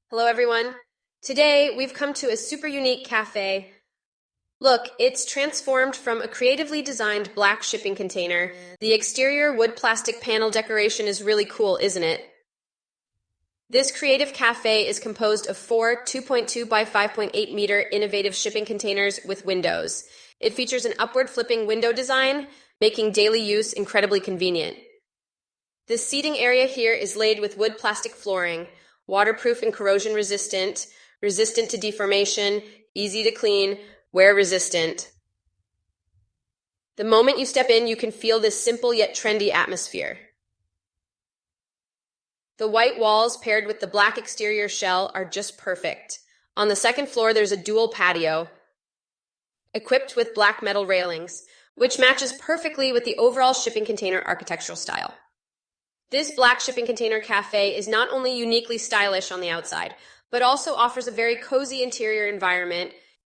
Hello, everyone. Today, we've come to a super unique cafe. Look, it's transformed from a creatively designed black shipping container. The exterior wood plastic panel decoration is really cool, isn't it? This creative cafe is composed of four 2.2 by 5.8 meter innovative shipping containers with windows. It features an upward flipping window design, making daily use incredibly convenient. The seating area here is laid with wood plastic flooring, waterproof and corrosion resistant, resistant to deformation, easy to clean, wear resistant. The moment you step in, you can feel this simple yet trendy atmosphere. The white walls paired with the black exterior shell are just perfect. On the second floor, there's a dual patio, equipped with black metal railings, which matches perfectly with the overall shipping container architectural style. This black shipping container cafe is not only uniquely stylish on the outside, but also offers a very cozy interior environment